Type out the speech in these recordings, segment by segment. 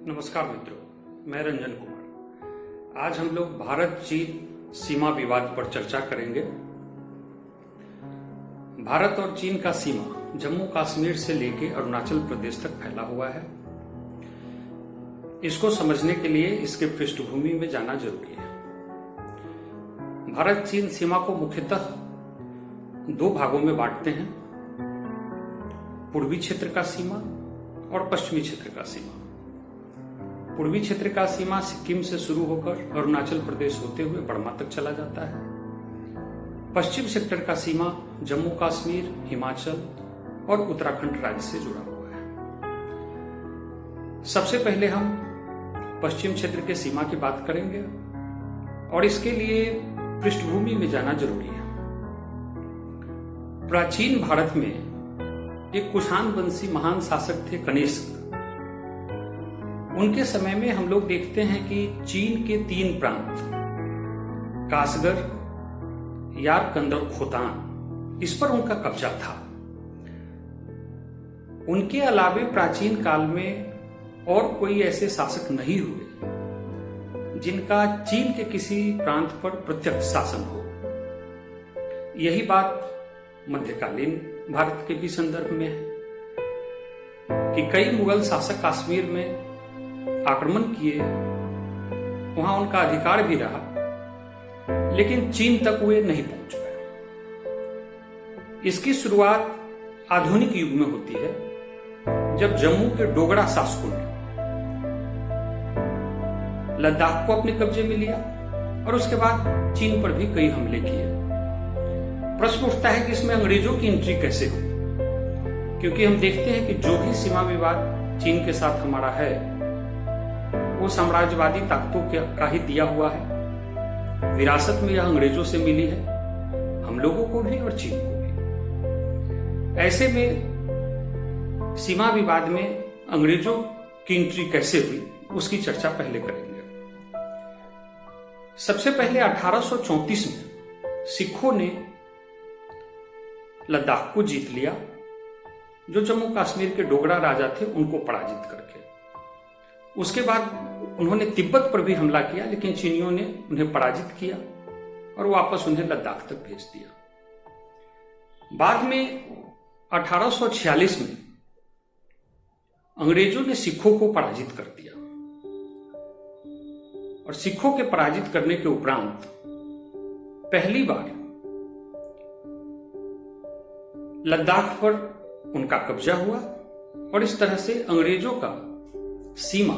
नमस्कार मित्रों, मैं रंजन कुमार। आज हम लोग भारत चीन सीमा विवाद पर चर्चा करेंगे। भारत और चीन का सीमा जम्मू कश्मीर से लेकर अरुणाचल प्रदेश तक फैला हुआ है। इसको समझने के लिए इसके पृष्ठभूमि में जाना जरूरी है। भारत चीन सीमा को मुख्यतः दो भागों में बांटते हैं, पूर्वी क्षेत्र का सीमा और पश्चिमी क्षेत्र का सीमा। पूर्वी क्षेत्र का सीमा सिक्किम से शुरू होकर अरुणाचल प्रदेश होते हुए बर्मा तक चला जाता है। पश्चिम सेक्टर का सीमा जम्मू कश्मीर, हिमाचल और उत्तराखंड राज्य से जुड़ा हुआ है। सबसे पहले हम पश्चिम क्षेत्र के सीमा की बात करेंगे और इसके लिए पृष्ठभूमि में जाना जरूरी है। प्राचीन भारत में एक कुषाण वंशी महान शासक थे कनिष्क। उनके समय में हम लोग देखते हैं कि चीन के 3 प्रांत कासगर, यारकंद और खोतान, इस पर उनका कब्जा था। उनके अलावे प्राचीन काल में और कोई ऐसे शासक नहीं हुए जिनका चीन के किसी प्रांत पर प्रत्यक्ष शासन हो। यही बात मध्यकालीन भारत के भी संदर्भ में है कि कई मुगल शासक कश्मीर में आक्रमण किए, वहां उनका अधिकार भी रहा, लेकिन चीन तक वे नहीं पहुंच पाए। इसकी शुरुआत आधुनिक युग में होती है, जब जम्मू के डोगरा शासकों ने लद्दाख को अपने कब्जे में लिया और उसके बाद चीन पर भी कई हमले किए। प्रश्न उठता है कि इसमें अंग्रेजों की एंट्री कैसे हुई, क्योंकि हम देखते हैं कि जो भी सीमा विवाद चीन के साथ हमारा है वो साम्राज्यवादी ताकतों का ही दिया हुआ है। विरासत में यह अंग्रेजों से मिली है, हम लोगों को भी और चीन को भी। ऐसे में सीमा विवाद में अंग्रेजों की एंट्री कैसे हुई उसकी चर्चा पहले करेंगे। सबसे पहले 1834 में सिखों ने लद्दाख को जीत लिया, जो जम्मू कश्मीर के डोगरा राजा थे उनको पराजित करके। उसके बाद उन्होंने तिब्बत पर भी हमला किया, लेकिन चीनियों ने उन्हें पराजित किया और वापस उन्हें लद्दाख तक भेज दिया। बाद में 1846 में अंग्रेजों ने सिखों को पराजित कर दिया और सिखों के पराजित करने के उपरांत पहली बार लद्दाख पर उनका कब्जा हुआ और इस तरह से अंग्रेजों का सीमा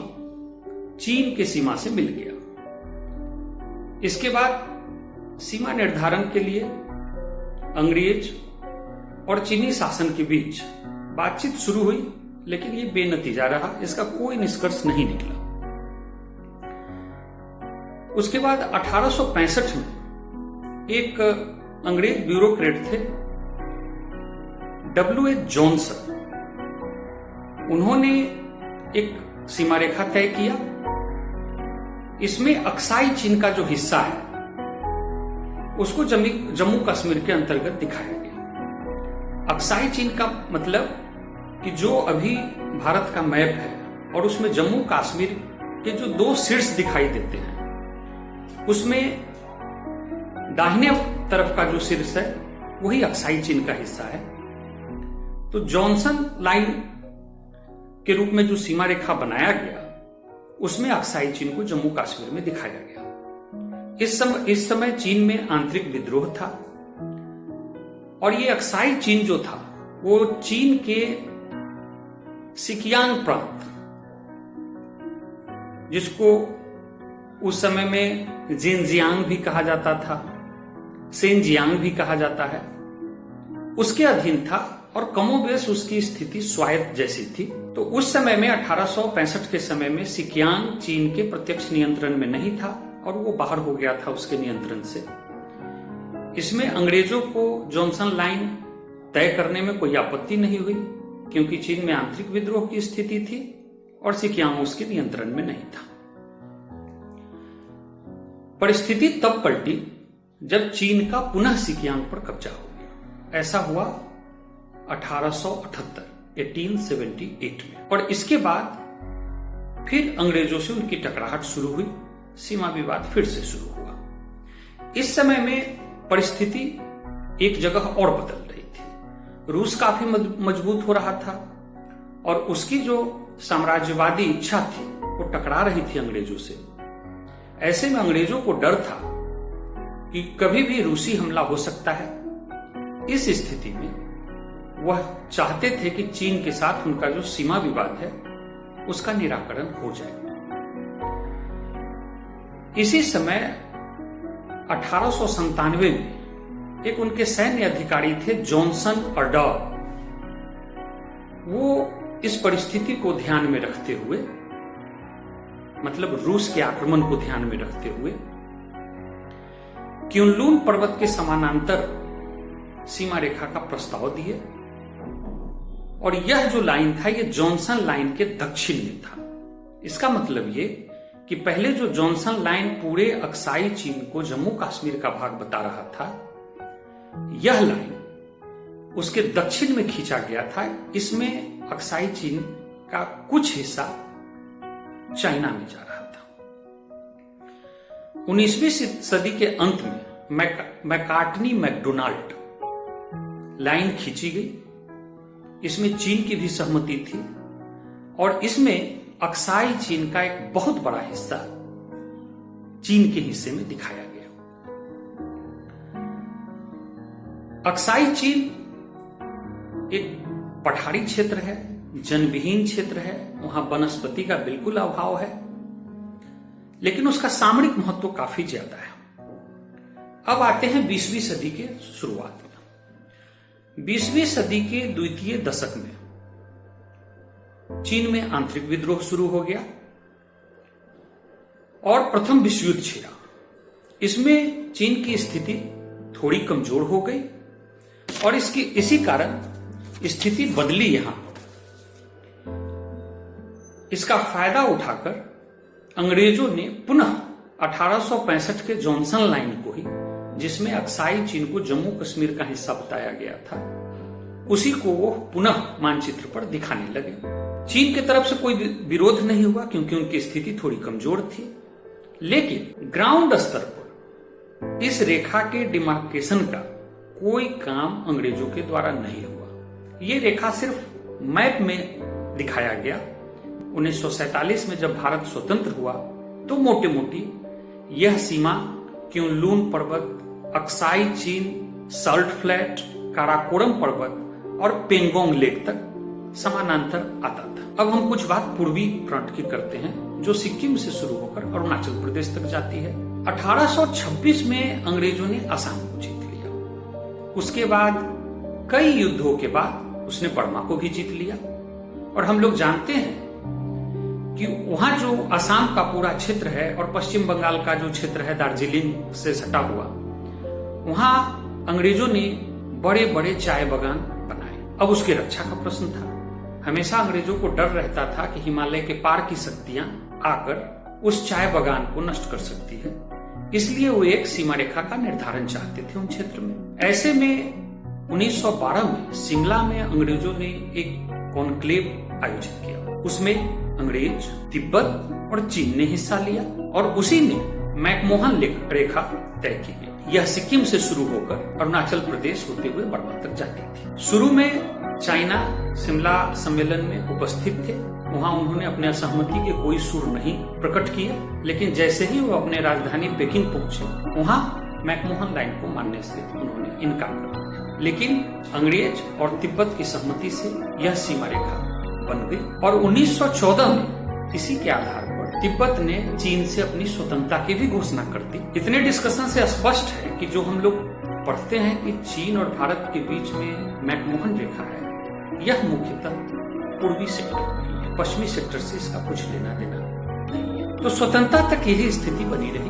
चीन के सीमा से मिल गया। इसके बाद सीमा निर्धारण के लिए अंग्रेज और चीनी शासन के बीच बातचीत शुरू हुई, लेकिन ये बेनतीजा रहा, इसका कोई निष्कर्ष नहीं निकला। उसके बाद 1865 में एक अंग्रेज ब्यूरोक्रेट थे W.H. जॉनसन। उन्होंने एक सीमा रेखा तय किया। इसमें अक्साई चीन का जो हिस्सा है उसको जम्मू कश्मीर के अंतर्गत दिखाया गया। अक्साई चीन का मतलब कि जो अभी भारत का मैप है और उसमें जम्मू कश्मीर के जो 2 शीर्ष दिखाई देते हैं, उसमें दाहिने तरफ का जो शीर्ष है वही अक्साई चीन का हिस्सा है। तो जॉनसन लाइन के रूप में जो सीमा रेखा बनाया गया उसमें अक्साई चीन को जम्मू कश्मीर में दिखाया गया। इस समय चीन में आंतरिक विद्रोह था और ये अक्साई चीन जो था वो चीन के सिकियांग प्रांत, जिसको उस समय में जिनजियांग भी कहा जाता था, शेनजियांग भी कहा जाता है, उसके अधीन था और कमोबेश उसकी स्थिति स्वायत्त जैसी थी। तो उस समय में 1865 के समय में सिकियांग चीन के प्रत्यक्ष नियंत्रण में नहीं था और वो बाहर हो गया था उसके नियंत्रण से। इसमें अंग्रेजों को जॉनसन लाइन तय करने में कोई आपत्ति नहीं हुई, क्योंकि चीन में आंतरिक विद्रोह की स्थिति थी और सिकियांग उसके नियंत्रण में नहीं था। परिस्थिति तब पलटी जब चीन का पुनः सिकियांग पर कब्जा हो गया। ऐसा हुआ 1878 1878 में। और इसके बाद फिर अंग्रेजों से उनकी टकराहट शुरू हुई, सीमा विवाद फिर से शुरू हुआ। इस समय में परिस्थिति एक जगह और बदल रही थी। रूस काफी मजबूत हो रहा था और उसकी जो साम्राज्यवादी इच्छा थी वो टकरा रही थी अंग्रेजों से। ऐसे में अंग्रेजों को डर था कि कभी भी रूसी हमला हो सकता है। इस स्थिति में वह चाहते थे कि चीन के साथ उनका जो सीमा विवाद है उसका निराकरण हो जाए। इसी समय 1897 में एक उनके सैन्य अधिकारी थे जॉनसन अर्डॉग। वो इस परिस्थिति को ध्यान में रखते हुए, मतलब रूस के आक्रमण को ध्यान में रखते हुए, क्युनलुन पर्वत के समानांतर सीमा रेखा का प्रस्ताव दिए। और यह जो लाइन था ये जॉनसन लाइन के दक्षिण में था। इसका मतलब ये कि पहले जो जॉनसन लाइन पूरे अक्साई चीन को जम्मू कश्मीर का भाग बता रहा था, यह लाइन उसके दक्षिण में खींचा गया था। इसमें अक्साई चीन का कुछ हिस्सा चाइना में जा रहा था। 19वीं सदी के अंत में मैकार्टनी मैकडोनाल्ड लाइन खींची गई। इसमें चीन की भी सहमति थी और इसमें अक्साई चीन का एक बहुत बड़ा हिस्सा चीन के हिस्से में दिखाया गया। अक्साई चीन एक पठारी क्षेत्र है, जनविहीन क्षेत्र है, वहां वनस्पति का बिल्कुल अभाव है, लेकिन उसका सामरिक महत्व काफी ज्यादा है। अब आते हैं 20वीं सदी के शुरुआत में। 20वीं सदी के द्वितीय दशक में चीन में आंतरिक विद्रोह शुरू हो गया और प्रथम विश्व युद्ध छिड़ा। इसमें चीन की स्थिति थोड़ी कमजोर हो गई और इसी कारण स्थिति बदली। यहां इसका फायदा उठाकर अंग्रेजों ने पुनः 1865 के जॉनसन लाइन को ही, जिसमें अक्साई चीन को जम्मू कश्मीर का हिस्सा बताया गया था, उसी को वो पुनः मानचित्र पर दिखाने लगे। चीन की तरफ से कोई विरोध नहीं हुआ क्योंकि उनकी स्थिति थोड़ी कमजोर थी, लेकिन ग्राउंड स्तर पर इस रेखा के डिमार्केशन का कोई काम अंग्रेजों के द्वारा नहीं हुआ। ये रेखा सिर्फ मैप में दिखाया गया। 1947 में जब भारत स्वतंत्र हुआ तो मोटे मोटी यह सीमा क्युनलुन पर्वत, अक्साई चीन, सल्ट फ्लैट, काराकोरम पर्वत और पेंगोंग लेक तक समानांतर आता था। अब हम कुछ बात पूर्वी फ्रंट की करते हैं जो सिक्किम से शुरू होकर अरुणाचल प्रदेश तक जाती है। 1826 में अंग्रेजों ने असम को जीत लिया। उसके बाद कई युद्धों के बाद उसने बर्मा को भी जीत लिया और हम लोग जानते हैं कि वहां जो असम का पूरा क्षेत्र है और पश्चिम बंगाल का जो क्षेत्र है दार्जिलिंग से सटा हुआ, वहां अंग्रेजों ने बड़े बड़े चाय बागान बनाए। अब उसकी रक्षा का प्रश्न था। हमेशा अंग्रेजों को डर रहता था कि हिमालय के पार की शक्तियां आकर उस चाय बागान को नष्ट कर सकती है, इसलिए वो एक सीमा रेखा का निर्धारण चाहते थे उन क्षेत्र में। ऐसे में 1912 में शिमला में अंग्रेजों ने एक कॉन्क्लेव आयोजित किया। उसमें अंग्रेज, तिब्बत और चीन ने हिस्सा लिया और उसी में मैकमोहन रेखा तय की गई। यह सिक्किम से शुरू होकर अरुणाचल प्रदेश होते हुए बर्मा तक जाती थी। शुरू में चाइना शिमला सम्मेलन में उपस्थित थे। वहां उन्होंने अपने असहमति के कोई सुर नहीं प्रकट किए, लेकिन जैसे ही वो अपने राजधानी पेकिंग पहुंचे, वहां मैकमोहन लाइन को मानने से उन्होंने इनकार कर दिया। लेकिन अंग्रेज और तिब्बत की सहमति से यह सीमा रेखा बन गई और 1914 में इसी के आधार पर तिब्बत ने चीन से अपनी स्वतंत्रता की भी घोषणा कर दी। इतने डिस्कशन से स्पष्ट है कि जो हम लोग पढ़ते हैं कि चीन और भारत के बीच में मैकमोहन रेखा है, यह मुख्यतः पूर्वी सेक्टर में है, पश्चिमी सेक्टर से इसका कुछ लेना देना नहीं है। तो स्वतंत्रता तक यही स्थिति बनी रही।